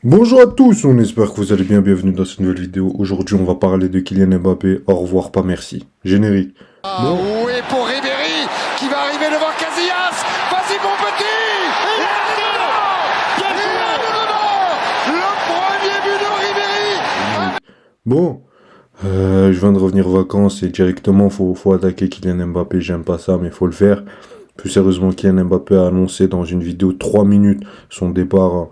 Bonjour à tous, on espère que vous allez bien, bienvenue dans cette nouvelle vidéo. Aujourd'hui on va parler de Kylian Mbappé, au revoir pas merci. Générique. Ah oui, pour Ribéry qui va arriver devant Casillas. Vas-y mon petit. Il est dedans. Le premier but de Ribéry. Bon, je viens de revenir aux vacances et directement faut attaquer Kylian Mbappé, j'aime pas ça mais faut le faire. Plus sérieusement, Kylian Mbappé a annoncé dans une vidéo de 3 minutes son départ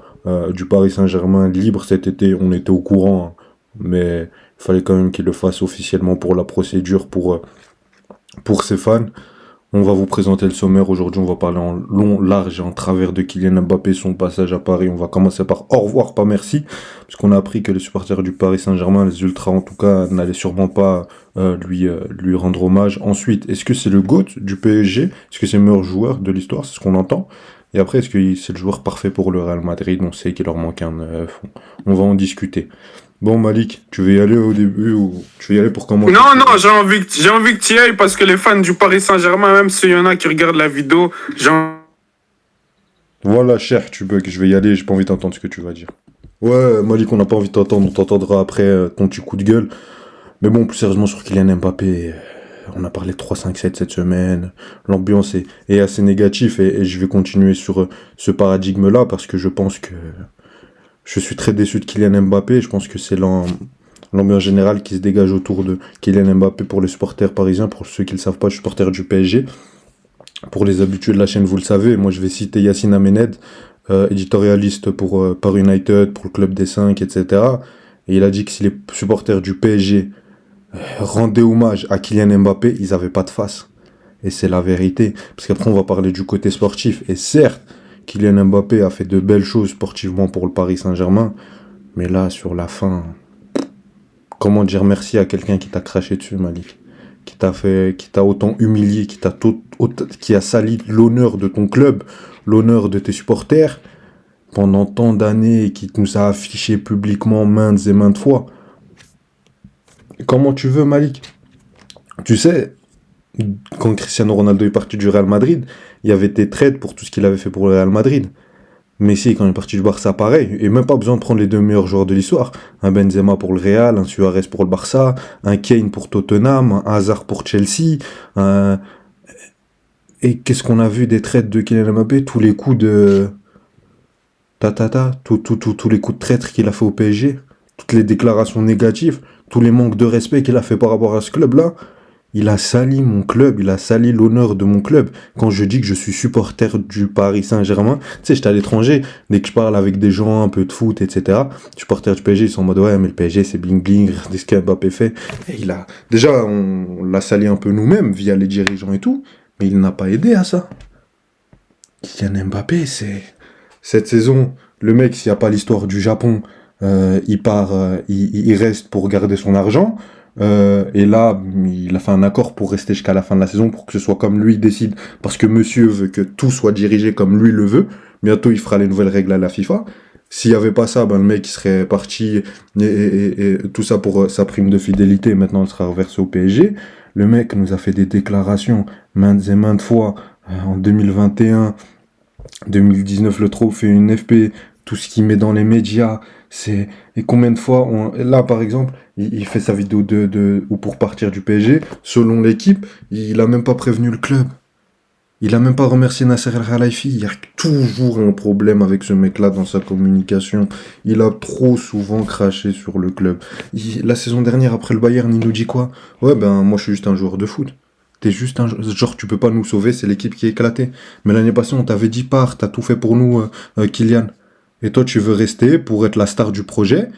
du Paris Saint-Germain libre cet été. On était au courant, hein, mais il fallait quand même qu'il le fasse officiellement pour la procédure, pour ses fans. On va vous présenter le sommaire. Aujourd'hui, on va parler en long, large et en travers de Kylian Mbappé, son passage à Paris. On va commencer par au revoir, pas merci, puisqu'on a appris que les supporters du Paris Saint-Germain, les Ultras en tout cas, n'allaient sûrement pas lui rendre hommage. Ensuite, est-ce que c'est le GOAT du PSG? Est-ce que c'est le meilleur joueur de l'histoire? C'est ce qu'on entend. Et après, est-ce que c'est le joueur parfait pour le Real Madrid? On sait qu'il leur manque un neuf. On va en discuter. Bon, Malik, tu veux y aller au début ou tu veux y aller pour commencer? Non, j'ai envie que tu y ailles parce que les fans du Paris Saint-Germain, même s'il y en a qui regardent la vidéo, Voilà, cher, tu bugs, je vais y aller, j'ai pas envie d'entendre ce que tu vas dire. Ouais, Malik, on n'a pas envie de t'entendre, on t'entendra après ton petit coup de gueule. Mais bon, plus sérieusement sur Kylian Mbappé, on a parlé de 3-5-7 cette semaine, l'ambiance est assez négative et je vais continuer sur ce paradigme-là parce que je pense que je suis très déçu de Kylian Mbappé. Je pense que c'est l'ambiance générale qui se dégage autour de Kylian Mbappé pour les supporters parisiens, pour ceux qui ne le savent pas, je suis supporter du PSG. Pour les habitués de la chaîne, vous le savez, moi je vais citer Yacine Amened, éditorialiste pour Paris United, pour le Club des 5, etc. Et il a dit que si les supporters du PSG rendaient hommage à Kylian Mbappé, ils n'avaient pas de face. Et c'est la vérité. Parce qu'après, on va parler du côté sportif. Et certes, Kylian Mbappé a fait de belles choses sportivement pour le Paris Saint-Germain. Mais là, sur la fin, comment dire merci à quelqu'un qui t'a craché dessus, Malik? Qui t'a autant humilié, qui a sali l'honneur de ton club, l'honneur de tes supporters, pendant tant d'années, et qui nous a affiché publiquement maintes et maintes fois. Comment tu veux, Malik? Tu sais, quand Cristiano Ronaldo est parti du Real Madrid, il y avait des trades pour tout ce qu'il avait fait pour le Real Madrid. Messi, quand il est parti du Barça, pareil. Et même pas besoin de prendre les deux meilleurs joueurs de l'histoire. Un Benzema pour le Real, un Suarez pour le Barça, un Kane pour Tottenham, un Hazard pour Chelsea. Et qu'est-ce qu'on a vu des traites de Kylian Mbappé? Tous les coups de... tous les coups de traître qu'il a fait au PSG. Toutes les déclarations négatives. Tous les manques de respect qu'il a fait par rapport à ce club-là. Il a sali mon club, il a sali l'honneur de mon club. Quand je dis que je suis supporter du Paris Saint-Germain, tu sais, j'étais à l'étranger, dès que je parle avec des gens un peu de foot, etc., supporters du PSG, ils sont en mode, ouais, mais le PSG, c'est bling bling, regardez ce qu'Mbappé fait. Et déjà, on l'a sali un peu nous-mêmes, via les dirigeants et tout, mais il n'a pas aidé à ça. Kylian Mbappé, cette saison, le mec, s'il n'y a pas l'histoire du Japon, il part, il reste pour garder son argent. Et là, il a fait un accord pour rester jusqu'à la fin de la saison, pour que ce soit comme lui décide, parce que monsieur veut que tout soit dirigé comme lui le veut. Bientôt, il fera les nouvelles règles à la FIFA. S'il n'y avait pas ça, ben, le mec il serait parti, et tout ça pour sa prime de fidélité, maintenant il sera reversé au PSG. Le mec nous a fait des déclarations maintes et maintes fois, en 2021, 2019, le trophée, une FP, tout ce qu'il met dans les médias, et combien de fois, là par exemple, il fait sa vidéo ou pour partir du PSG, selon l'équipe, il a même pas prévenu le club. Il a même pas remercié Nasser El Khelaifi. Il y a toujours un problème avec ce mec-là dans sa communication. Il a trop souvent craché sur le club. La saison dernière, après le Bayern, il nous dit quoi? Ouais, ben, moi, je suis juste un joueur de foot. T'es juste un genre, tu peux pas nous sauver, c'est l'équipe qui est éclatée. Mais l'année passée, on t'avait dit pars, t'as tout fait pour nous, Kylian. Et toi, tu veux rester pour être la star du projet.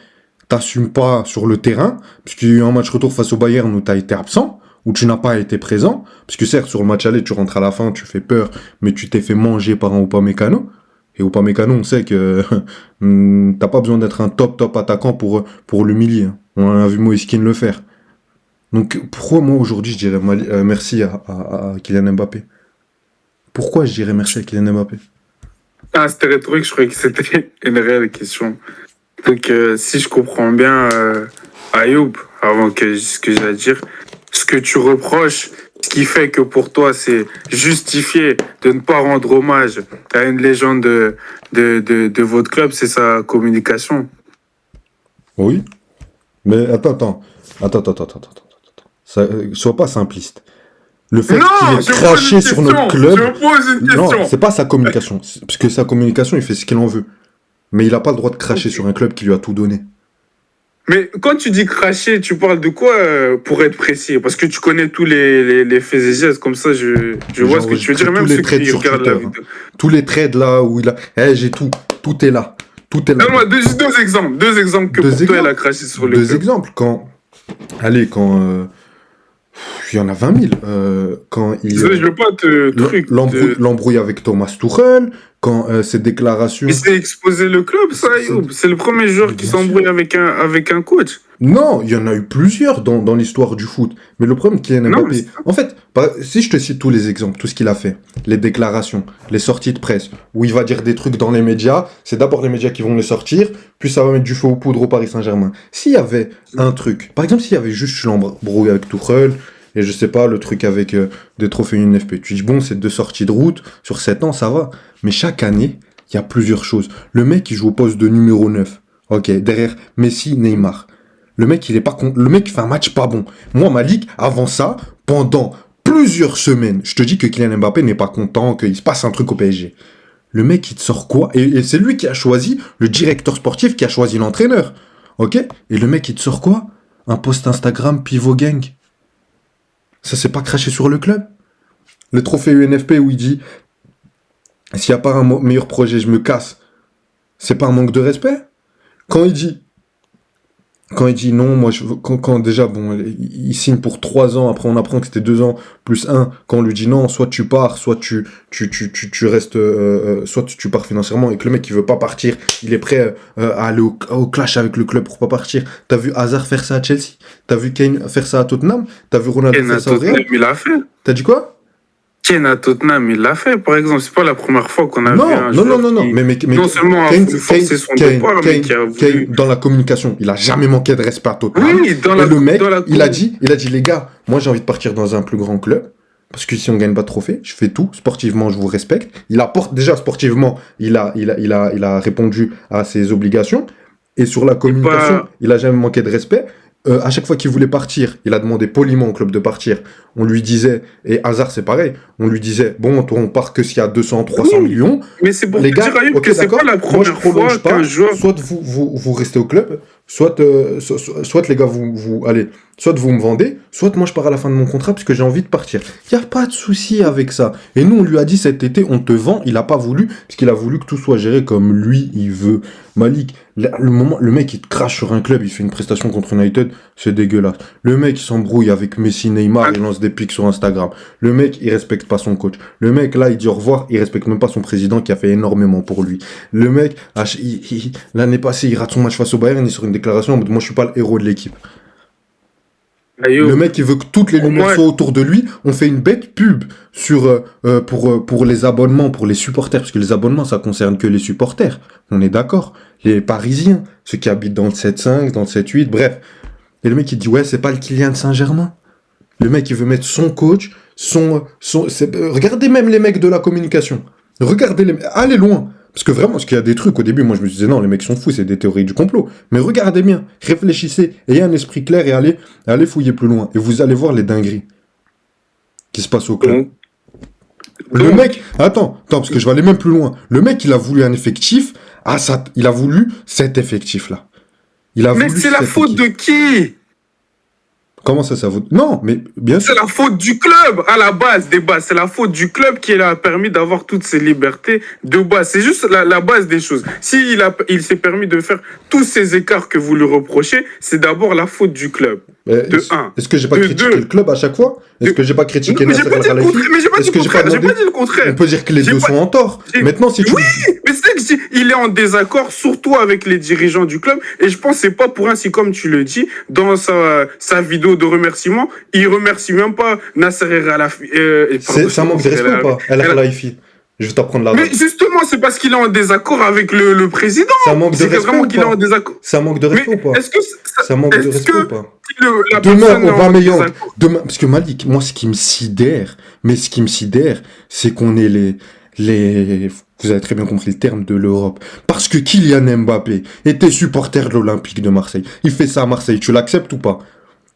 T'assumes pas sur le terrain, puisqu'il y a eu un match retour face au Bayern où t'as été absent, où tu n'as pas été présent, parce que certes, sur le match aller, tu rentres à la fin, tu fais peur, mais tu t'es fait manger par un Upamecano. Et Upamecano, on sait que t'as pas besoin d'être un top attaquant pour l'humilier, hein. On a vu Moïse Kean le faire. Donc, pourquoi moi, aujourd'hui, je dirais merci à Kylian Mbappé? Pourquoi je dirais merci à Kylian Mbappé? Ah, c'était rhétorique, je croyais que c'était une réelle question. Donc, si je comprends bien, Ayoub, avant que je dise ce que j'ai à dire, ce que tu reproches, Ce qui fait que pour toi, c'est justifié de ne pas rendre hommage à une légende de votre club, c'est sa communication. Oui. Mais attends. Sois pas simpliste. Le fait Non, qu'il ait je craché pose une sur notre question. club. Je pose une Non, question. c'est pas sa communication. Parce que sa communication, il fait ce qu'il en veut. Mais il a pas le droit de cracher sur un club qui lui a tout donné. Mais quand tu dis cracher, tu parles de quoi pour être précis? Parce que tu connais tous les faits et gestes, comme ça je vois ce que tu veux dire, Tous même les ceux trades qui sur regardent la Twitter, hein. vidéo. Tous les trades là où il a. J'ai tout. Tout est là. Tout est là. Donne-moi deux exemples. Deux exemples que Deux pour toi, elle a exemples. craché sur le Deux club. exemples. Il y en a 20 000. Quand il. Désolé, je veux pas te L'embrouille avec Thomas Tuchel, quand ses déclarations. Il s'est exposé le club, ça, Ayoub. C'est le premier joueur qui Bien s'embrouille sûr. avec un coach. Non, il y en a eu plusieurs dans l'histoire du foot. Mais le problème, Kylian Non, mais Mbappé. c'est ça. En fait, si je te cite tous les exemples, tout ce qu'il a fait, les déclarations, les sorties de presse, où il va dire des trucs dans les médias, c'est d'abord les médias qui vont les sortir, puis ça va mettre du feu aux poudres au Paris Saint-Germain. S'il y avait un truc, par exemple, s'il y avait juste l'embrouille avec Tuchel, et je sais pas, le truc avec des trophées UNFP, tu dis, bon, c'est 2 sorties de route, sur 7 ans, ça va. Mais chaque année, il y a plusieurs choses. Le mec, il joue au poste de numéro 9. Ok, derrière Messi, Neymar. Le mec, il est pas le mec fait un match pas bon. Moi, Malik, avant ça, pendant plusieurs semaines, je te dis que Kylian Mbappé n'est pas content, qu'il se passe un truc au PSG. Le mec, il te sort quoi? Et c'est lui qui a choisi, le directeur sportif qui a choisi l'entraîneur. Ok? Et le mec, il te sort quoi? Un post Instagram Pivot Gang. Ça, c'est pas craché sur le club? Le trophée UNFP où il dit, s'il n'y a pas un meilleur projet, je me casse. C'est pas un manque de respect? Quand il dit non, moi, quand déjà, bon, il signe pour 3 ans, après on apprend que c'était 2 ans plus 1, quand on lui dit non, soit tu pars, soit tu restes, soit tu pars financièrement, et que le mec il veut pas partir, il est prêt à aller au clash avec le club pour pas partir. T'as vu Hazard faire ça à Chelsea? T'as vu Kane faire ça à Tottenham? T'as vu Ronaldo Ken à faire ça au Real? Tottenham, il l'a fait. T'as dit quoi? Ken à Tottenham, il l'a fait, par exemple. C'est pas la première fois qu'on a vu un Non, joueur non. qui, Mais non seulement a voulu forcer son départ, mais qui a voulu... Kane, dans la communication, il a jamais manqué de respect à Tottenham. Oui, Et le mec, il a dit, les gars, moi j'ai envie de partir dans un plus grand club. Parce que si on gagne pas de trophée, je fais tout. Sportivement, je vous respecte. Il apporte, déjà sportivement, il a répondu à ses obligations. Et sur la communication, il a jamais manqué de respect. À chaque fois qu'il voulait partir, il a demandé poliment au club de partir. On lui disait, et Hazard c'est pareil, on lui disait, bon, toi on part que s'il y a 200, 300 millions. Mais c'est pour les te gars, dire, Ayoub, ok, que c'est d'accord, pas la moi je première fois prolonge pas, qu'un joueur... soit vous restez au club, soit les gars allez, soit vous me vendez, soit moi je pars à la fin de mon contrat parce que j'ai envie de partir. Il n'y a pas de souci avec ça. Et nous on lui a dit cet été, on te vend, il a pas voulu, parce qu'il a voulu que tout soit géré comme lui il veut. Malik, le mec il te crache sur un club, il fait une prestation contre United, c'est dégueulasse. Le mec il s'embrouille avec Messi, Neymar, il lance des pics sur Instagram. Le mec il respecte pas son coach. Le mec là il dit au revoir, il respecte même pas son président qui a fait énormément pour lui. Le mec, l'année passée il rate son match face au Bayern, il sort une déclaration en mode moi je suis pas le héros de l'équipe. Ayoub, Le mec il veut que toutes les lumières soient autour de lui. On fait une bête pub pour les abonnements, pour les supporters, parce que les abonnements ça concerne que les supporters. On est d'accord. Les Parisiens, ceux qui habitent dans le 7-5, dans le 7-8, bref. Et le mec il dit ouais c'est pas le Kylian de Saint-Germain. Le mec il veut mettre son coach, regardez même les mecs de la communication. Allez loin. Parce que vraiment, parce qu'il y a des trucs, au début, moi je me disais non, les mecs sont fous, c'est des théories du complot. Mais regardez bien, réfléchissez, ayez un esprit clair et allez fouiller plus loin. Et vous allez voir les dingueries qui se passent au club. Le mec, attends, parce que je vais aller même plus loin. Le mec, il a voulu un effectif, il a voulu cet effectif-là. Mais c'est la faute de qui? Comment ça vaut? Non, mais bien sûr. C'est la faute du club, à la base des bases. C'est la faute du club qui a permis d'avoir toutes ces libertés de base. C'est juste la base des choses. S'il il s'est permis de faire tous ces écarts que vous lui reprochez, c'est d'abord la faute du club. Est-ce que j'ai pas critiqué le club à chaque fois? Est-ce que j'ai pas critiqué Nasser Al-Khelaifi? Mais j'ai pas dit le contraire. On peut dire que les deux sont en tort. Maintenant, si tu... Oui, mais c'est que il est en désaccord, surtout avec les dirigeants du club. Et je pense que c'est pas pour ainsi, comme tu le dis, dans sa vidéo de remerciement, il remercie même pas Nasser Al-Khelaifi. C'est un manque de respect ou pas, Al-Khelaifi? Je vais t'apprendre la Mais règle. justement, c'est parce qu'il est en désaccord avec le président. Ça manque de C'est que respect vraiment ou qu'il est en pas? désaccord. Ça manque de Mais respect ou pas? est-ce que Ça manque de est-ce respect ou que pas? si la Demain, personne est on va en meilleur. désaccord? Demain, parce que Malik, moi, ce qui me sidère, c'est qu'on est vous avez très bien compris le terme de l'Europe. Parce que Kylian Mbappé était supporter de l'Olympique de Marseille. Il fait ça à Marseille. Tu l'acceptes ou pas?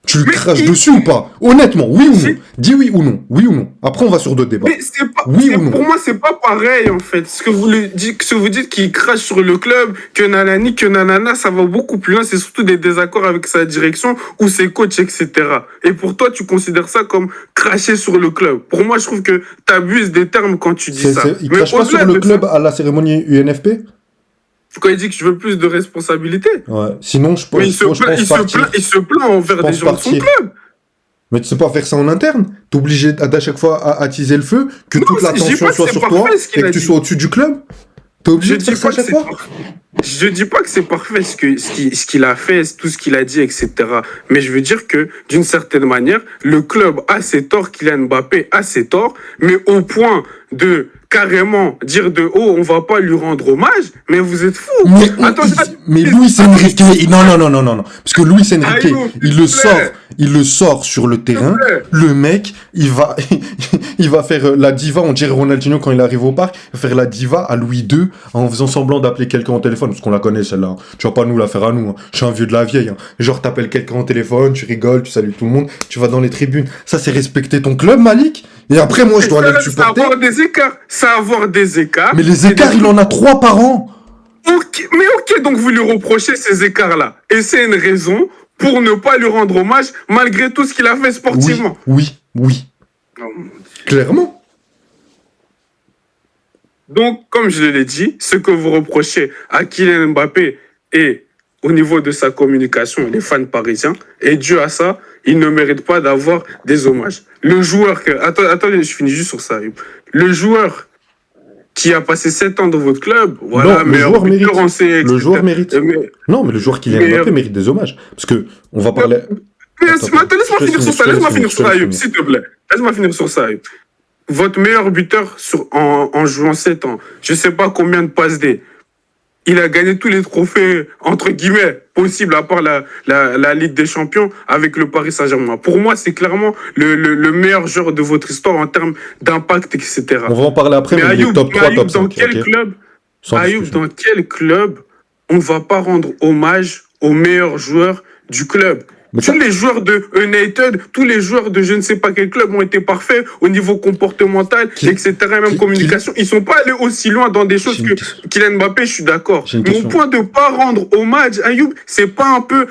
Tu le Mais craches dessus ou pas? Honnêtement, oui ou non? c'est- Dis oui ou non. Oui ou non. Après, on va sur d'autres débats. mais c'est pas, Oui ou non? pour moi, c'est pas pareil, en fait. Ce que vous dites qu'il crache sur le club, que nanani, que nanana, ça va beaucoup plus loin. C'est surtout des désaccords avec sa direction ou ses coachs, etc. Et pour toi, tu considères ça comme cracher sur le club. Pour moi, je trouve que tu abuses des termes quand tu dis ça. Il Mais crache pas au-delà sur le de club ça, à la cérémonie UNFP? quand il dit que je veux plus de responsabilités, Ouais. Sinon, je mais pense partir. il se plaint envers Je des pense gens de son partir. club. Mais tu sais pas faire ça en interne. T'es obligé d'à chaque fois à attiser le feu, que Non, toute je dis l'attention pas que soit c'est sur toi parfait ce et qu'il que a tu dit. sois au-dessus du club. T'es obligé Je de dis faire ça à pas que chaque c'est fois. parfait. Je dis pas que c'est parfait ce qu'il a fait, tout ce qu'il a dit, etc. Mais je veux dire que, d'une certaine manière, le club a ses torts, Kylian Mbappé a ses torts, mais au point de carrément dire de oh, on va pas lui rendre hommage, mais vous êtes fous. Attends, Mais Luis Enrique, non. Parce que Luis Enrique, Ayoub, il le sort sur le terrain. plaît. Le mec, il va faire la diva, on dirait Ronaldinho quand il arrive au parc, il va faire la diva à Louis II en faisant semblant d'appeler quelqu'un au téléphone, parce qu'on la connaît celle-là. Tu vas pas nous la faire à nous, hein. Je suis un vieux de la vieille, hein. Genre, t'appelles quelqu'un au téléphone, tu rigoles, tu salues tout le monde, tu vas dans les tribunes. Ça, c'est respecter ton club, Malik. Et après, moi, je dois aller le supporter. Ça avoir des écarts. Ça avoir des écarts. Mais les écarts, il en a 3 par an. Mais ok, donc vous lui reprochez ces écarts-là. Et c'est une raison pour ne pas lui rendre hommage malgré tout ce qu'il a fait sportivement. Oui. Clairement. Donc, comme je l'ai dit, ce que vous reprochez à Kylian Mbappé et au niveau de sa communication, les fans parisiens, et dû à ça, il ne mérite pas d'avoir des hommages. Le joueur que... Attendez, je finis juste sur ça. Le joueur qui a passé 7 ans dans votre club, voilà, non, le joueur mérite. Le joueur etc. mérite. Non, mais le joueur Kylian Mbappé mérite des hommages. Parce que, on va parler... Laisse-moi finir sur ça, Ayoub, s'il te plaît. Laisse-moi finir sur ça, Ayoub. Votre meilleur buteur en jouant 7 ans, je sais pas combien de passes D. Il a gagné tous les trophées, entre guillemets, possibles, à part la Ligue des Champions avec le Paris Saint-Germain. Pour moi, c'est clairement le meilleur joueur de votre histoire en termes d'impact, etc. On va en parler après, mais il est top 3, top 5. Dans quel club, Ayoub, dans quel club on ne va pas rendre hommage au meilleur joueur du club? Tous les joueurs de United, tous les joueurs de je ne sais pas quel club ont été parfaits au niveau comportemental, etc. Même communication. Ils sont pas allés aussi loin dans des choses que Kylian Mbappé, je suis d'accord. Mais au point de pas rendre hommage à Ayoub, c'est pas un peu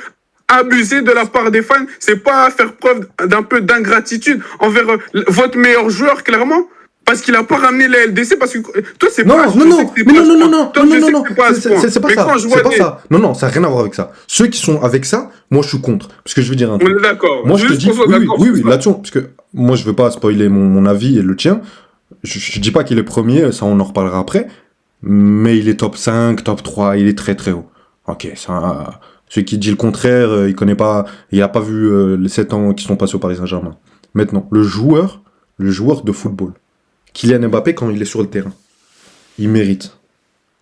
abusé de la part des fans? C'est pas faire preuve d'un peu d'ingratitude envers votre meilleur joueur, clairement? Parce qu'il a pas ramené la LDC, parce que toi, c'est pas... Non, c'est pas ça. C'est pas ça. Non, ça n'a rien à voir avec ça. Ceux qui sont avec ça, moi, je suis contre. Parce que je veux dire un truc. On est d'accord. Moi, je te dis, oui, là-dessus, parce que moi, je veux pas spoiler mon avis et le tien. Je dis pas qu'il est premier, ça, on en reparlera après. Mais il est top 5, top 3, il est très, très haut. Ok, ça... Celui qui dit le contraire, il connaît pas... Il a pas vu les 7 ans qui sont passés au Paris Saint-Germain. Maintenant, le joueur de football. Kylian Mbappé, quand il est sur le terrain, il mérite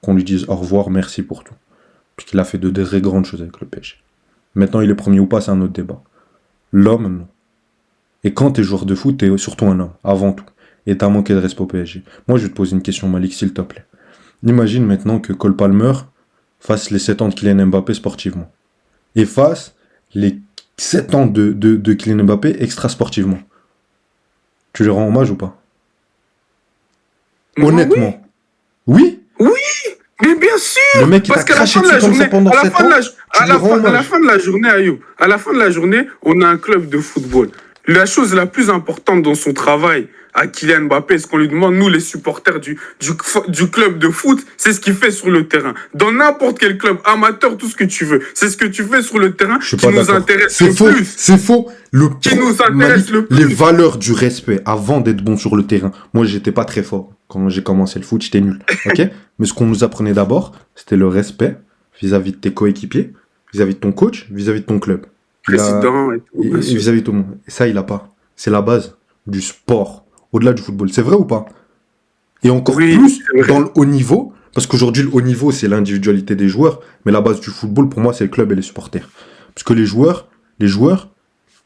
qu'on lui dise au revoir, merci pour tout. Parce qu'il a fait de très grandes choses avec le PSG. Maintenant, il est premier ou pas, c'est un autre débat. L'homme, non. Et quand t'es joueur de foot, t'es surtout un homme, avant tout. Et t'as manqué de respect au PSG. Moi, je vais te poser une question, Malik, s'il te plaît. Imagine maintenant que Cole Palmer fasse les 7 ans de Kylian Mbappé sportivement. Et fasse les 7 ans de Kylian Mbappé extra sportivement. Tu lui rends hommage ou pas? Honnêtement. Oui, mais bien sûr. Le mec, il parce t'a qu'à la fin craché de la dessus comme ça journée, pendant 7 ans, à la fin de la journée, Ayoub, à la fin de la journée, on a un club de football. La chose la plus importante dans son travail à Kylian Mbappé, ce qu'on lui demande, nous les supporters du club de foot, c'est ce qu'il fait sur le terrain. Dans n'importe quel club, amateur, tout ce que tu veux, c'est ce que tu fais sur le terrain qui nous intéresse le plus. C'est faux. Qui nous intéresse le plus. Les valeurs du respect avant d'être bon sur le terrain. Moi, j'étais pas très fort. Quand j'ai commencé le foot, j'étais nul. Ok? Mais ce qu'on nous apprenait d'abord, c'était le respect vis-à-vis de tes coéquipiers, vis-à-vis de ton coach, vis-à-vis de ton club. Président et tout. Et vis-à-vis de tout le monde. Et ça, il a pas. C'est la base du sport. Au-delà du football. C'est vrai ou pas? Et encore Oui, plus c'est vrai. dans le haut niveau, parce qu'aujourd'hui, le haut niveau, c'est l'individualité des joueurs, mais la base du football, pour moi, c'est le club et les supporters. Parce que les joueurs,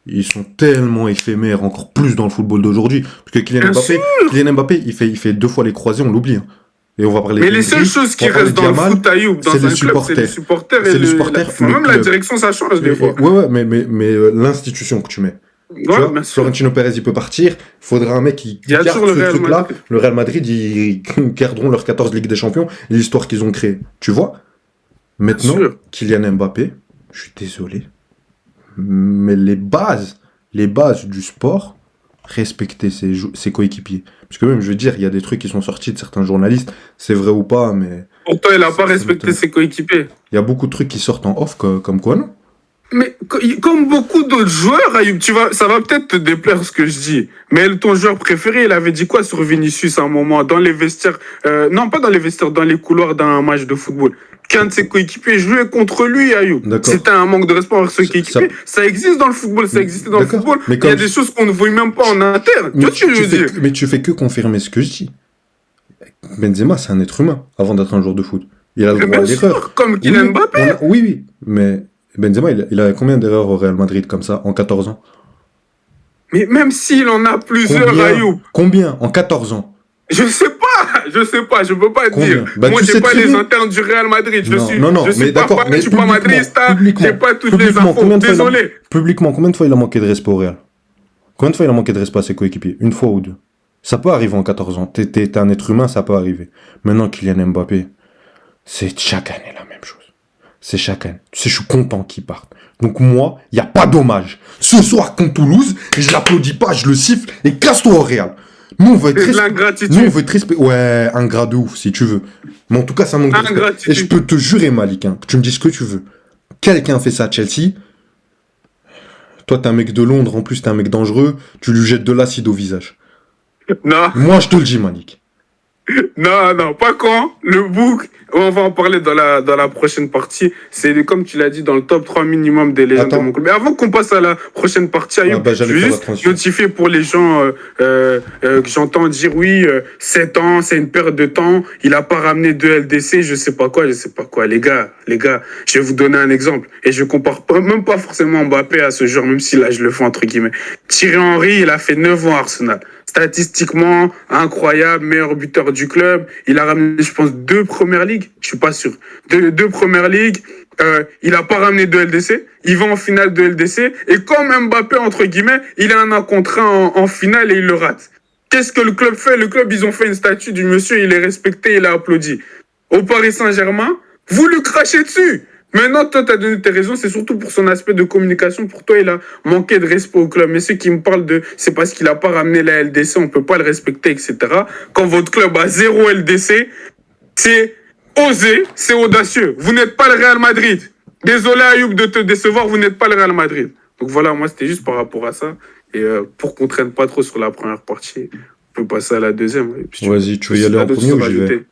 ils sont tellement éphémères, encore plus dans le football d'aujourd'hui. Parce que Kylian Bien sûr. Mbappé, Kylian Mbappé, il fait 2 fois les croisés, on l'oublie, hein. Et on va parler Mais les seules d'Endrick, choses on qui va parler restent de dans le Yamal, foot, Ayoub, c'est dans les un club, c'est les supporters. supporters C'est et les supporters, enfin, le même la club. direction, ça change des fois. Ouais, mais l'institution que tu mets. Tu Ouais, vois, bien sûr. Florentino Pérez, il peut partir. Il faudra un mec qui Il y a garde toujours le ce Real truc-là. Madrid. Le Real Madrid, ils garderont leurs 14 Ligues des Champions et l'histoire qu'ils ont créée. Tu vois? Bien Maintenant, sûr. Kylian Mbappé, je suis désolé, mais les bases du sport, respecter ses coéquipiers. Parce que même, je veux dire, il y a des trucs qui sont sortis de certains journalistes, c'est vrai ou pas, mais Pourtant, il n'a pas ça respecté m'étonne. ses coéquipiers. Il y a beaucoup de trucs qui sortent en off, comme quoi, non? Mais comme beaucoup d'autres joueurs, Ayoub, ça va peut-être te déplaire ce que je dis. Mais ton joueur préféré, il avait dit quoi sur Vinicius à un moment, dans les vestiaires, non pas dans les vestiaires, dans les couloirs d'un match de football. Qu'un de ses coéquipiers jouait contre lui, Ayoub. D'accord. C'était un manque de respect envers ses Ça- coéquipiers. Ça existe dans le football, ça existait dans le D'accord. football. Mais Il y a comme des choses qu'on ne voit même pas en interne. Tu Mais vois ce que je veux dire? mais tu fais que confirmer ce que je dis. Benzema, c'est un être humain avant d'être un joueur de foot. Il a le Mais droit à bien l'erreur. sûr, comme Oui, Kylian Mbappé. oui. Mais Benzema, il a combien d'erreurs au Real Madrid comme ça en 14 ans? Mais même s'il en a plusieurs, Combien? Ayoub, Combien en 14 ans? je sais pas, je peux pas Combien? dire. Bah, Moi, tu j'ai sais pas très les bien. internes du Real Madrid. Non, Je suis mais pas d'accord, fan, mais je suis pas madrista, j'ai pas toutes les infos. combien de fois Désolé. combien de fois il a manqué de respect au Real? Combien de fois il a manqué de respect à ses coéquipiers? Une fois ou deux? Ça peut arriver en 14 ans. T'es un être humain, ça peut arriver. Maintenant, Kylian Mbappé, c'est chaque année la même chose. C'est chaque année. Tu sais, je suis content qu'il parte. Donc moi, il n'y a pas d'hommage. Ce soir contre Toulouse, je l'applaudis pas, je le siffle et casse-toi au Real. Nous, on veut être C'est de Nous, on l'ingratitude. veut être respect. Ouais, ingrat de ouf, si tu veux. Mais en tout cas, ça manque de respect. Ingratitude. Et je peux te jurer, Malik, hein, que tu me dis ce que tu veux. Quelqu'un fait ça à Chelsea. Toi, t'es un mec de Londres, en plus, t'es un mec dangereux. Tu lui jettes de l'acide au visage. Non, Moi, je te le dis, Malik. non, pas quand. Le book, on va en parler dans la prochaine partie. C'est comme tu l'as dit, dans le top 3 minimum des légendes de Attends. mon club. Mais avant qu'on passe à la prochaine partie, Ayoub, bah, je j'allais veux faire la juste transition. notifier pour les gens que j'entends dire oui, 7 ans, c'est une perte de temps. Il a pas ramené de LDC, je sais pas quoi. Les gars, je vais vous donner un exemple. Et je compare même pas forcément Mbappé à ce genre, même si là, je le fais entre guillemets. Thierry Henry, il a fait 9 ans à Arsenal. Statistiquement, incroyable, meilleur buteur du club. Il a ramené, je pense, 2 premières ligues. Je suis pas sûr. Deux premières ligues. Il a pas ramené de LDC. Il va en finale de LDC. Et comme Mbappé, entre guillemets, il a un contrat en finale et il le rate. Qu'est-ce que le club fait? Le club, ils ont fait une statue du monsieur, il est respecté, il a applaudi. Au Paris Saint-Germain, vous lui crachez dessus. Maintenant, toi, tu as donné tes raisons, c'est surtout pour son aspect de communication. Pour toi, il a manqué de respect au club. Mais ceux qui me parlent de c'est parce qu'il n'a pas ramené la LDC, on ne peut pas le respecter, etc. Quand votre club a 0 LDC, c'est osé, c'est audacieux. Vous n'êtes pas le Real Madrid. Désolé, Ayoub, de te décevoir, vous n'êtes pas le Real Madrid. Donc voilà, moi, c'était juste par rapport à ça. Et pour qu'on ne traîne pas trop sur la première partie, on peut passer à la deuxième. Et puis, Vas-y, tu veux y aller en premier ou j'y vais?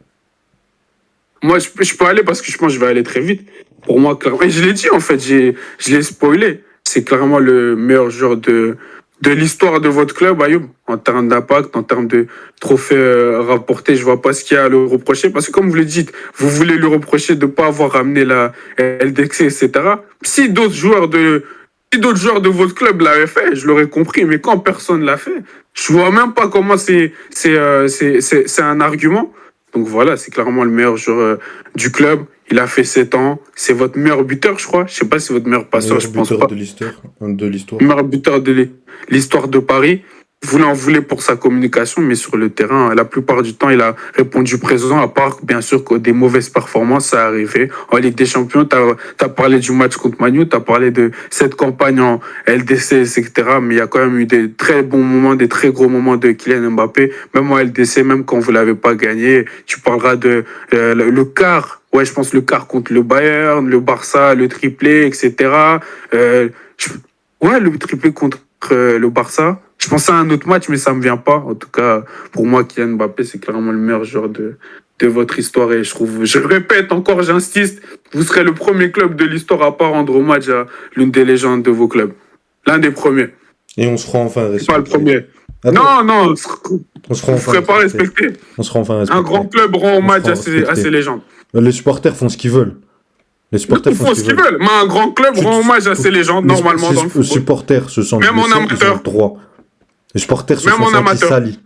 Moi, je peux aller parce que je pense que je vais aller très vite. Pour moi, clairement. Et je l'ai dit, en fait, je l'ai spoilé. C'est clairement le meilleur joueur de l'histoire de votre club, Ayoub. En termes d'impact, en termes de trophées rapportés, je vois pas ce qu'il y a à le reprocher. Parce que, comme vous le dites, vous voulez lui reprocher de ne pas avoir ramené la LDC, etc. Si d'autres joueurs de votre club l'avaient fait, je l'aurais compris. Mais quand personne l'a fait, je vois même pas comment c'est un argument. Donc voilà, c'est clairement le meilleur joueur du club. Il a fait 7 ans. C'est votre meilleur buteur, je crois. Je sais pas si c'est votre meilleur passeur, Meilleur je pense buteur pas. de l'histoire. Meilleur buteur de l'histoire de Paris. Vous l'en voulez pour sa communication, mais sur le terrain, la plupart du temps, il a répondu présent, à part, bien sûr, que des mauvaises performances, ça arrivé. En Ligue des Champions, t'as parlé du match contre Manu, t'as parlé de cette campagne en LDC, etc. Mais il y a quand même eu des très bons moments, des très gros moments de Kylian Mbappé. Même en LDC, même quand vous l'avez pas gagné, tu parleras de le quart. Ouais, je pense le quart contre le Bayern, le Barça, le triplé, etc. Ouais, le triplé contre le Barça. Je pensais à un autre match, mais ça me vient pas. En tout cas, pour moi, Kylian Mbappé, c'est clairement le meilleur joueur de votre histoire. Et je répète encore, j'insiste, vous serez le premier club de l'histoire à pas rendre hommage à l'une des légendes de vos clubs. L'un des premiers. Et on se fera enfin C'est pas le respecter. premier. Attends, Non, on se fera vous ne enfin ferez pas respecter. respecter. On se fera enfin Un respecter. grand club rend hommage fera à ses respecter. légendes. Les supporters font ce qu'ils veulent. Les supporters Ils font font ce ce qu'ils qu'ils veulent. veulent. Mais un grand club Tu- rend hommage à tu- ses légendes, les- normalement, si dans le les football. supporters se sentent Même en blessés, ils ont amateur. le droit. Les supporters se Même sont en sentis amateur. salis.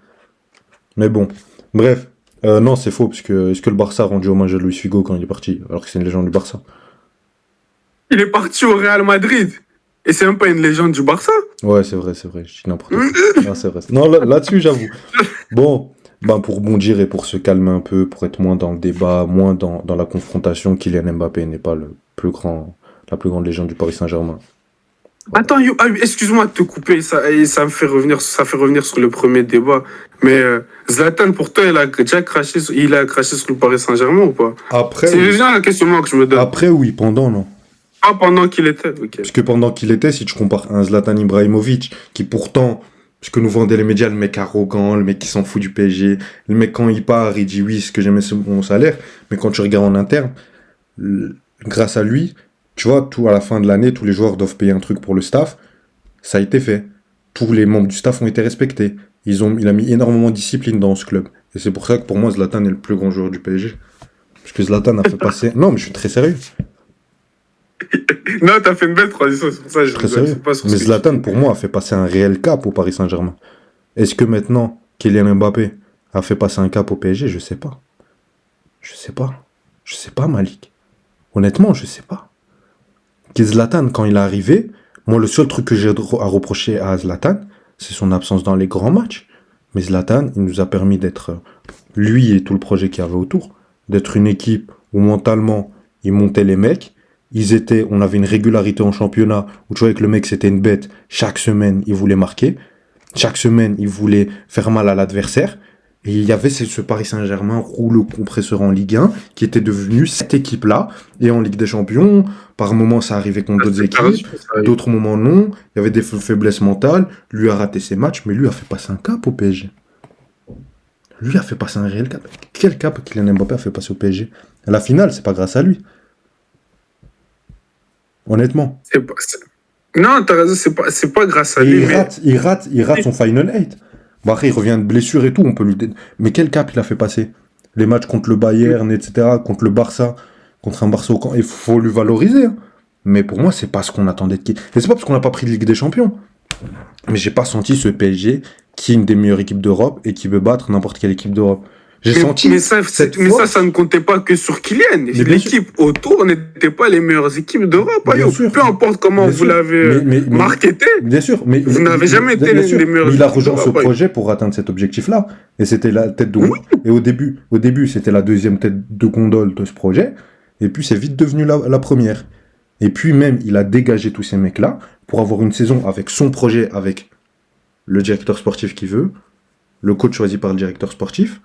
Mais bon, bref. Non, c'est faux, parce que est-ce que le Barça a rendu hommage à Luis Figo quand il est parti, alors que c'est une légende du Barça? Il est parti au Real Madrid. Et c'est même pas une légende du Barça. Ouais, c'est vrai, je dis n'importe quoi. Non, c'est vrai. Non, là-dessus, j'avoue. Bon, ben pour bondir et pour se calmer un peu, pour être moins dans le débat, moins dans la confrontation, Kylian Mbappé n'est pas la plus grande légende du Paris Saint-Germain. Attends, excuse-moi de te couper, ça fait revenir sur le premier débat. Mais Zlatan, pour toi, il a craché sur le Paris Saint-Germain ou pas? Après, C'est oui. déjà un questionnement que je me donne. Après, oui, pendant, non. Pas pendant qu'il était. Ok. Parce que pendant qu'il était, si tu compares un Zlatan Ibrahimovic, qui pourtant, ce que nous vendaient les médias, le mec arrogant, le mec qui s'en fout du PSG, le mec quand il part, il dit oui, ce que j'aimais c'est mon salaire, mais quand tu regardes en interne, grâce à lui, tu vois, à la fin de l'année, tous les joueurs doivent payer un truc pour le staff, ça a été fait. Tous les membres du staff ont été respectés. Il a mis énormément de discipline dans ce club. Et c'est pour ça que pour moi, Zlatan est le plus grand joueur du PSG. Parce que Zlatan a fait passer... Non, mais je suis très sérieux. Non, t'as fait une belle transition, c'est pour ça que je Très rigole, sérieux. c'est pas sur Mais ce que Zlatan, tu- pour moi, a fait passer un réel cap au Paris Saint-Germain. Est-ce que maintenant, Kylian Mbappé a fait passer un cap au PSG? Je sais pas. Je sais pas, Malik. Honnêtement, je sais pas. Zlatan, quand il est arrivé, moi, le seul truc que j'ai à reprocher à Zlatan, c'est son absence dans les grands matchs. Mais Zlatan, il nous a permis d'être, lui et tout le projet qu'il y avait autour, d'être une équipe où mentalement, il montait les mecs. On avait une régularité en championnat où tu vois que le mec c'était une bête. Chaque semaine, il voulait marquer. Chaque semaine, il voulait faire mal à l'adversaire. Et il y avait ce Paris Saint-Germain rouleau compresseur en Ligue 1 qui était devenu cette équipe-là. Et en Ligue des Champions, par moments ça arrivait contre d'autres équipes, d'autres moments non. Il y avait des faiblesses mentales. Lui a raté ses matchs, mais lui a fait passer un cap au PSG. Lui a fait passer un réel cap. Quel cap Kylian Mbappé a fait passer au PSG? À la finale, c'est pas grâce à lui. Honnêtement. Non, t'as raison, c'est pas grâce à Et lui. il rate son Final 8. Bon, après, il revient de blessure et tout, on peut lui... Mais quel cap il a fait passer? Les matchs contre le Bayern, etc., contre le Barça, contre un Barça au camp, il faut lui valoriser. Hein. Mais pour moi, c'est pas ce qu'on attendait de qui. Et c'est pas parce qu'on n'a pas pris de Ligue des Champions. Mais j'ai pas senti ce PSG qui est une des meilleures équipes d'Europe et qui veut battre n'importe quelle équipe d'Europe. J'ai senti ça ne comptait pas que sur Kylian. L'équipe autour n'était pas les meilleures équipes d'Europe. Peu importe comment vous l'avez marketé. Bien sûr, mais vous n'avez jamais été les meilleurs. Il a rejoint ce projet pour atteindre cet objectif-là. Et c'était la tête de gondole. Et au début, c'était la deuxième tête de gondole de ce projet. Et puis, c'est vite devenu la première. Et puis, même, il a dégagé tous ces mecs-là pour avoir une saison avec son projet, avec le directeur sportif qu'il veut, le coach choisi par le directeur sportif,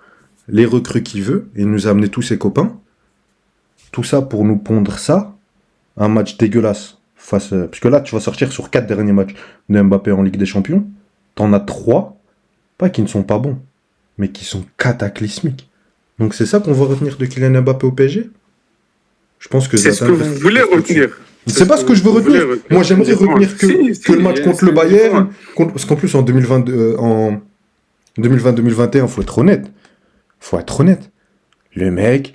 les recrues qu'il veut, et il nous a amené tous ses copains. Tout ça pour nous pondre ça, un match dégueulasse. Parce que là, tu vas sortir sur 4 derniers matchs de Mbappé en Ligue des Champions. T'en as 3, pas qui ne sont pas bons, mais qui sont cataclysmiques. Donc c'est ça qu'on va retenir de Kylian Mbappé au PSG? Je pense que c'est ce que vous voulez retenir. C'est pas ce que je veux retenir. Moi, j'aimerais retenir que le match contre le Bayern, parce qu'en plus, en 2020-2021, faut être honnête. Le mec,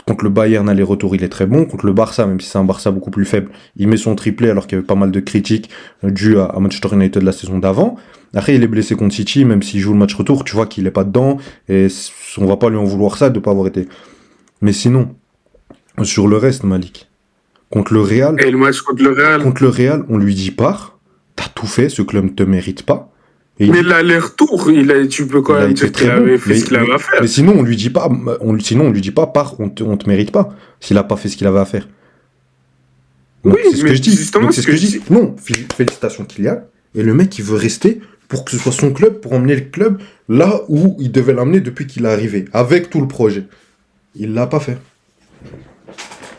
contre le Bayern aller-retour, il est très bon. Contre le Barça, même si c'est un Barça beaucoup plus faible, il met son triplé alors qu'il y avait pas mal de critiques dues à Manchester United la saison d'avant. Après, il est blessé contre City, même s'il joue le match retour, tu vois qu'il est pas dedans. Et on va pas lui en vouloir ça de pas avoir été. Mais sinon, sur le reste, Malik, contre le Real... Et le match contre le Real, on lui dit pars, t'as tout fait, ce club ne te mérite pas. Mais l'aller-retour, tu peux quand même dire qu'il avait fait ce qu'il avait à faire. Mais sinon, on lui dit pas, pars, on te mérite pas, s'il a pas fait ce qu'il avait à faire. Donc, oui, c'est ce que je dis. Donc, c'est ce que je dis. Non, félicitations Kylian. Et le mec, il veut rester pour que ce soit son club, pour emmener le club là où il devait l'amener depuis qu'il est arrivé, avec tout le projet. Il l'a pas fait.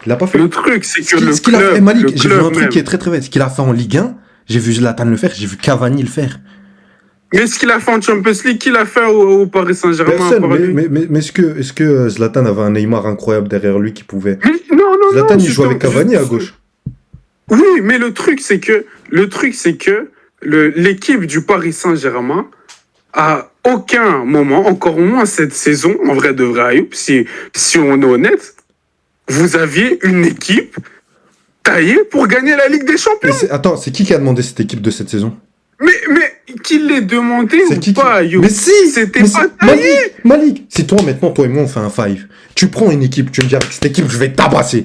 Le truc, c'est que le club... a fait, Malik, j'ai vu un truc qui est très très vrai. Ce qu'il a fait en Ligue 1, j'ai vu Zlatan le faire, j'ai vu Cavani le faire. Mais ce qu'il a fait en Champions League, qu'il a fait au Paris Saint-Germain. Mais est-ce que Zlatan avait un Neymar incroyable derrière lui qui pouvait... Non. Zlatan, il joue avec Cavani à gauche. Oui, mais le truc, c'est que l'équipe du Paris Saint-Germain, à aucun moment, encore moins cette saison, en vrai de vrai, Ayoub, si on est honnête, vous aviez une équipe taillée pour gagner la Ligue des Champions. Attends, c'est qui a demandé cette équipe de cette saison? Mais qu'il l'ait demandé C'est ou qui pas, Ayoub? Mais si! C'était Mais pas c'est- taillé. Malik, si toi maintenant, toi et moi on fait un five, tu prends une équipe, tu me dis avec cette équipe je vais tabasser,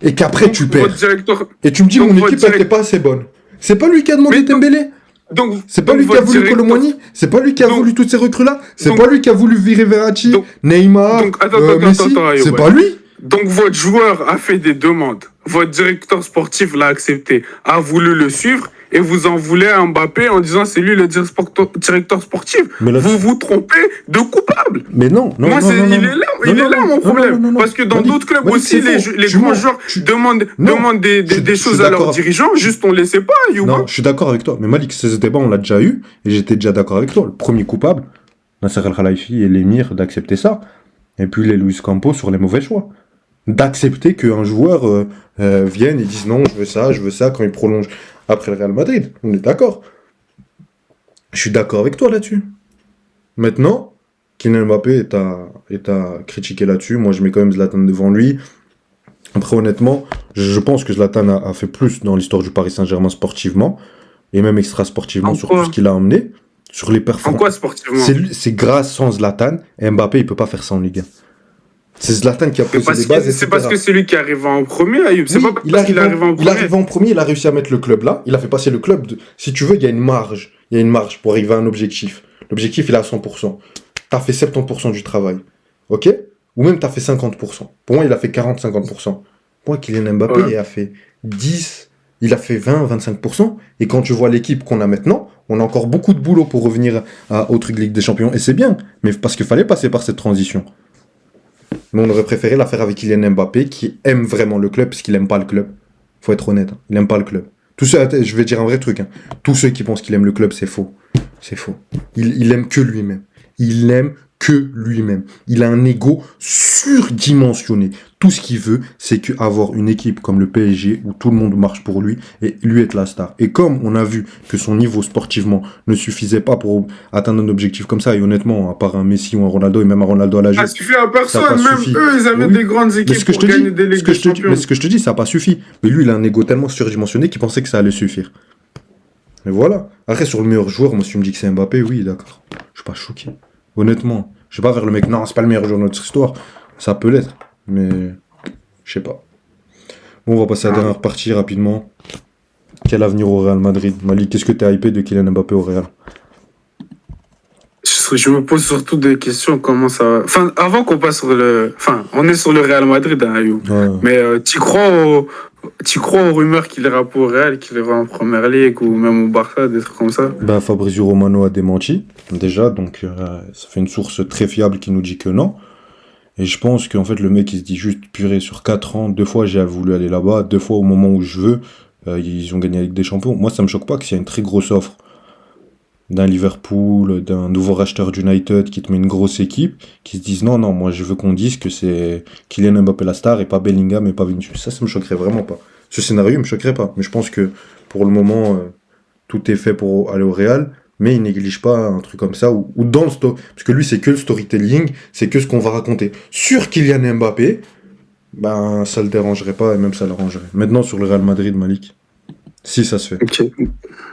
et qu'après tu perds, Votre directeur... et tu me dis donc mon votre équipe elle direct- était pas assez bonne. C'est pas lui qui a demandé Mais donc- Dembélé? Donc, C'est pas donc lui qui a votre voulu directeur- Colomboigny? C'est pas lui qui a Donc- voulu toutes ces recrues-là? C'est donc- pas lui qui a voulu virer Verratti, donc- Neymar, donc, attends, Messi? Ayoub, C'est ouais. pas lui? Donc votre joueur a fait des demandes, votre directeur sportif l'a accepté, a voulu le suivre et vous en voulez à Mbappé en disant c'est lui le directeur sportif. Mais là, Vous vous trompez de coupable. Mais non, non, Moi, non, non, il non, est là, non, il non, est là non, mon non, problème. non, non, non. Parce que dans Malik, d'autres clubs Malik, aussi, c'est faux. les Tu grands mens. joueurs Tu- demandent Non. des Je choses suis à leurs d'accord. dirigeants, juste on ne les sait pas, Youb. Non, je suis d'accord avec toi. Mais Malik, ce débat, on l'a déjà eu. Et j'étais déjà d'accord avec toi. Le premier coupable, Nasser Al-Khelaifi et l'émir d'accepter ça. Et puis les Luis Campos sur les mauvais choix. D'accepter qu'un joueur vienne et dise non, je veux ça, quand il prolonge après le Real Madrid. On est d'accord. Je suis d'accord avec toi là-dessus. Maintenant, Kylian Mbappé est à critiquer là-dessus. Moi, je mets quand même Zlatan devant lui. Après, honnêtement, je pense que Zlatan a fait plus dans l'histoire du Paris Saint-Germain sportivement, et même extra-sportivement En sur quoi tout ce qu'il a amené, sur les En performances. quoi sportivement? C'est grâce sans Zlatan, et Mbappé, il peut pas faire ça en Ligue 1. C'est Zlatan qui a posé les bases, C'est parce que c'est lui qui est arrivé en premier, Ayoub. C'est oui, pas parce qu'il est arrivé en il premier. arrive en premier, il a réussi à mettre le club là, il a fait passer le club. Si tu veux, il y a une marge. Il y a une marge pour arriver à un objectif. L'objectif, il est à 100%. T'as fait 70% du travail. Ok? Ou même t'as fait 50%. Pour moi, il a fait 40-50%. Pour moi, Kylian Mbappé, Ouais. il a fait 10, il a fait 20-25%. Et quand tu vois l'équipe qu'on a maintenant, on a encore beaucoup de boulot pour revenir au truc Ligue des Champions. Et c'est bien, mais parce qu'il fallait passer par cette transition. Mais on aurait préféré la faire avec Kylian Mbappé, qui aime vraiment le club, parce qu'il aime pas le club. Faut être honnête, hein. Il aime pas le club. Tous ceux, je vais dire un vrai truc, hein. Tous ceux qui pensent qu'il aime le club, c'est faux. C'est faux. Il aime que lui-même. Il aime que lui-même. Il a un ego surdimensionné. Tout ce qu'il veut, c'est avoir une équipe comme le PSG où tout le monde marche pour lui et lui être la star. Et comme on a vu que son niveau sportivement ne suffisait pas pour atteindre un objectif comme ça, et honnêtement, à part un Messi ou un Ronaldo, et même un Ronaldo à la Ça Juve, suffit à personne, Ça a pas même suffi. eux, ils avaient Oui. des grandes mais équipes ce que je pour te dis, gagner des Ligues des Champions. mais ce que je te dis, ça n'a pas suffi. Mais lui, il a un ego tellement surdimensionné qu'il pensait que ça allait suffire. Mais voilà. Après, sur le meilleur joueur, moi, si tu me dis que c'est Mbappé, oui, d'accord. Je suis pas choqué. Honnêtement. Je vais pas vers le mec, non, c'est pas le meilleur joueur de notre histoire. Ça peut l'être. Mais, je sais pas. Bon, on va passer à la dernière partie rapidement. Quel avenir au Real Madrid? Malik, qu'est-ce que t'es hypé de Kylian Mbappé au Real? Je me pose surtout des questions, comment ça va... Enfin, avant qu'on passe sur le... Enfin, on est sur le Real Madrid, hein, Ayoub. Ouais. Mais tu crois aux rumeurs qu'il ira pour au Real, qu'il ira en Première Ligue ou même au Barça, des trucs comme ça? Ben, Fabrizio Romano a démenti, déjà, donc ça fait une source très fiable qui nous dit que non. Et je pense qu'en fait, le mec, il se dit juste, purée, sur 4 ans, 2 fois j'ai voulu aller là-bas, 2 fois au moment où je veux, ils ont gagné la Ligue des Champions. Moi, ça me choque pas qu'il y ait une très grosse offre d'un Liverpool, d'un nouveau racheteur d'United qui te met une grosse équipe, qui se disent non, non, moi je veux qu'on dise que c'est Kylian Mbappé la star et pas Bellingham et pas Vinicius. Ça me choquerait vraiment pas. Ce scénario me choquerait pas. Mais je pense que pour le moment, tout est fait pour aller au Real, mais il néglige pas un truc comme ça, ou dans le story. Parce que lui, c'est que le storytelling, c'est que ce qu'on va raconter. Sur Kylian Mbappé, ben ça le dérangerait pas et même ça l'arrangerait. Maintenant, sur le Real Madrid, Malik, si ça se fait. Ok.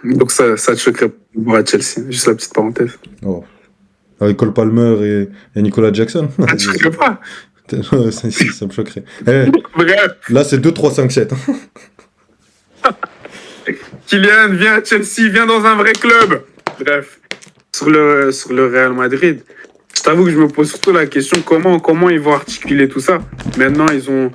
Donc ça te choquerait pour à Chelsea, juste la petite parenthèse. Oh. Avec Cole Palmer et Nicolas Jackson. Ça te choquerait pas? Si, ça me choquerait. Eh, Bref, là, c'est 2-3-5-7. Kylian, viens à Chelsea, viens dans un vrai club. Bref, sur le Real Madrid, je t'avoue que je me pose surtout la question comment ils vont articuler tout ça. Maintenant, ils ont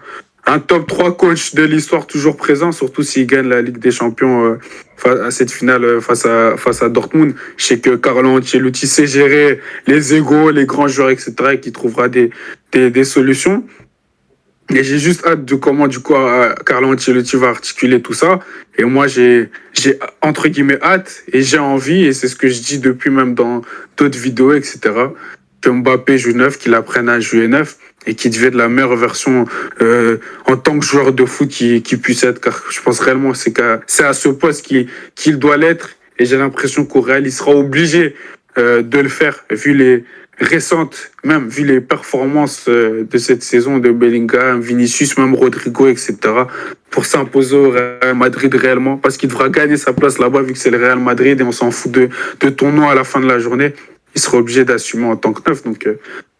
un top 3 coach de l'histoire toujours présent, surtout s'ils gagnent la Ligue des Champions à cette finale face à Dortmund. Je sais que Carlo Ancelotti sait gérer les égos, les grands joueurs, etc., et qu'il trouvera des solutions. Et j'ai juste hâte de comment, du coup, Carlo Ancelotti va articuler tout ça. Et moi, j'ai entre guillemets hâte et j'ai envie, et c'est ce que je dis depuis même dans d'autres vidéos, etc., que Mbappé joue neuf, qu'il apprenne à jouer neuf et qu'il devienne la meilleure version en tant que joueur de foot qui puisse être. Car je pense réellement c'est à ce poste qu'il doit l'être Et j'ai l'impression qu'au Real, il sera obligé de le faire, vu les récentes, même vu les performances de cette saison de Bellingham, Vinicius, même Rodrigo, etc., pour s'imposer au Real Madrid réellement, parce qu'il devra gagner sa place là-bas, vu que c'est le Real Madrid et on s'en fout de ton nom à la fin de la journée. Il sera obligé d'assumer en tant que neuf. Donc,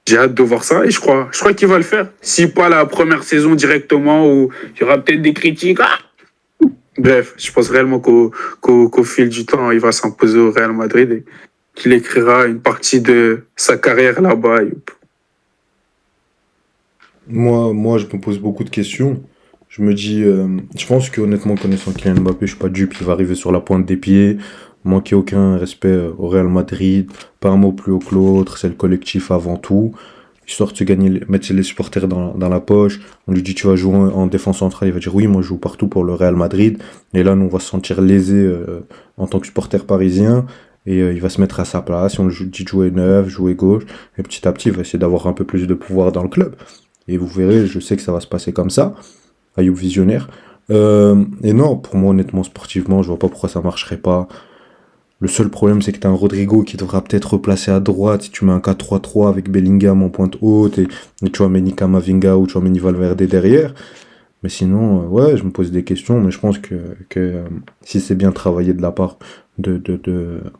j'ai hâte de voir ça et je crois qu'il va le faire. Si pas la première saison directement, où il y aura peut-être des critiques. Bref, je pense réellement qu'au fil du temps, il va s'imposer au Real Madrid et qu'il écrira une partie de sa carrière là-bas. Moi, je me pose beaucoup de questions. Je me dis, je pense que honnêtement, connaissant Kylian Mbappé, je suis pas dupe, il va arriver sur la pointe des pieds, manquer aucun respect au Real Madrid, pas un mot plus haut que l'autre, c'est le collectif avant tout. Histoire de se gagner, mettre les supporters dans la poche. On lui dit, tu vas jouer en défense centrale, il va dire, oui, moi je joue partout pour le Real Madrid. Et là, nous, on va se sentir lésé en tant que supporter parisien. Et il va se mettre à sa place, on lui dit de jouer neuf, jouer gauche, et petit à petit, il va essayer d'avoir un peu plus de pouvoir dans le club. Et vous verrez, je sais que ça va se passer comme ça. Ayoub visionnaire. Et non, pour moi, honnêtement, sportivement, je vois pas pourquoi ça marcherait pas. Le seul problème, c'est que t'as un Rodrigo qui devra peut-être replacer à droite si tu mets un 4-3-3 avec Bellingham en pointe haute et tu amènes Kamavinga ou tu amènes Valverde derrière. Mais sinon, ouais, je me pose des questions, mais je pense que si c'est bien travaillé de la part de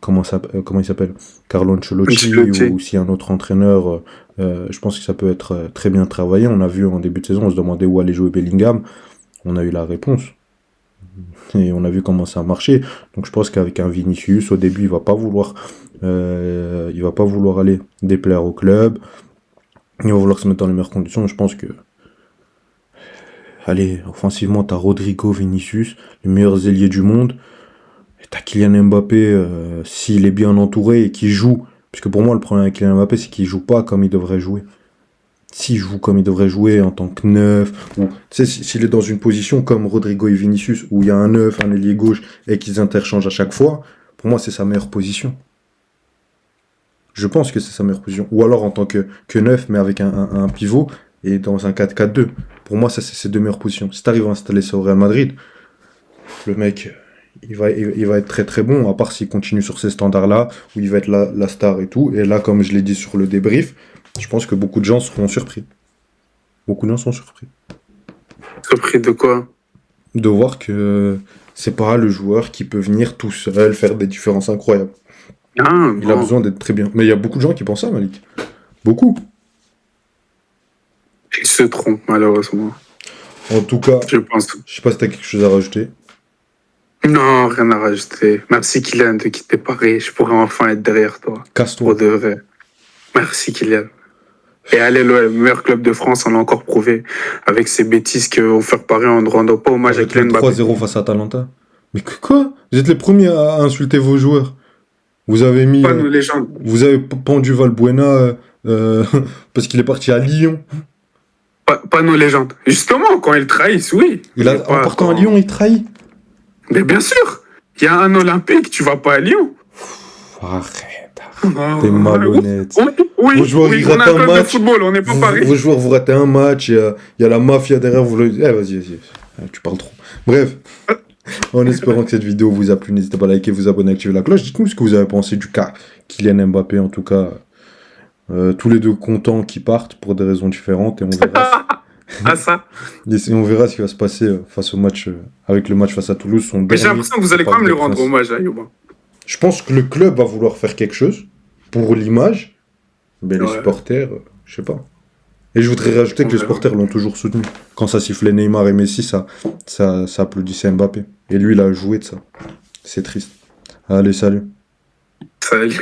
comment il s'appelle, Carlo Ancelotti ou si un autre entraîneur, je pense que ça peut être très bien travaillé. On a vu en début de saison, on se demandait où allait jouer Bellingham. On a eu la réponse. Et on a vu comment ça a marché. Donc je pense qu'avec un Vinicius, au début, il va pas vouloir aller déplaire au club. Il va vouloir se mettre dans les meilleures conditions. Je pense que, allez, offensivement, t'as Rodrigo, Vinicius, les meilleurs ailiers du monde. Et t'as Kylian Mbappé, s'il est bien entouré et qu'il joue. Parce que pour moi, le problème avec Kylian Mbappé, c'est qu'il joue pas comme il devrait jouer. S'il joue comme il devrait jouer en tant que neuf, ou tu sais, s'il est dans une position comme Rodrigo et Vinicius, où il y a un neuf, un ailier gauche, et qu'ils interchangent à chaque fois, pour moi, c'est sa meilleure position. Je pense que c'est sa meilleure position. Ou alors en tant que neuf, mais avec un pivot, et dans un 4-4-2. Pour moi, ça, c'est ses deux meilleures positions. Si t'arrives à installer ça au Real Madrid, le mec, il va être très très bon, à part s'il continue sur ces standards-là, où il va être la star et tout. Et là, comme je l'ai dit sur le débrief, je pense que beaucoup de gens seront surpris. Beaucoup de gens sont surpris. Surpris de quoi? De voir que c'est pas le joueur qui peut venir tout seul faire des différences incroyables. Ah, Il a besoin d'être très bien. Mais il y a beaucoup de gens qui pensent ça, Malik. Beaucoup. Il se trompe, malheureusement. En tout cas, je pense. Je sais pas si t'as quelque chose à rajouter. Non, rien à rajouter. Merci, Kylian, de quitter Paris. Je pourrais enfin être derrière toi. Casse-toi. Pour de vrai. Merci, Kylian. Et allez, le meilleur club de France, on l'a encore prouvé. Avec ces bêtises que vont faire Paris en ne rendant pas hommage à Kylian Mbappé. 3-0 face à Atalanta. Mais quoi? Vous êtes les premiers à insulter vos joueurs. Vous avez mis... Pas nos légendes. Vous avez pendu Valbuena parce qu'il est parti à Lyon. Pas nos légendes. Justement, quand ils trahissent, oui. En partant à Lyon, il trahit. Mais bien sûr. Il y a un Olympique, tu vas pas à Lyon. Arrête. T'es malhonnête. Oui, vos joueurs, ils on a ratent un club match. de football, on n'est pas Paris. Vos joueurs, vous ratez un match, il y a la mafia derrière, vous le... vas-y. Tu parles trop. Bref. En espérant que cette vidéo vous a plu, n'hésitez pas à liker, vous abonner, activer la cloche. Dites-nous ce que vous avez pensé du cas Kylian Mbappé, en tout cas. Tous les deux contents qui partent pour des raisons différentes et on verra. On verra ce qui va se passer face au match, avec le match face à Toulouse. Mais j'ai l'impression que vous allez quand même lui rendre hommage, Ayoub. Je pense que le club va vouloir faire quelque chose pour l'image, mais les supporters, je sais pas. Et je voudrais rajouter que les supporters l'ont toujours soutenu. Quand ça sifflait Neymar et Messi, ça applaudissait Mbappé. Et lui, il a joué de ça. C'est triste. Allez, salut. Salut.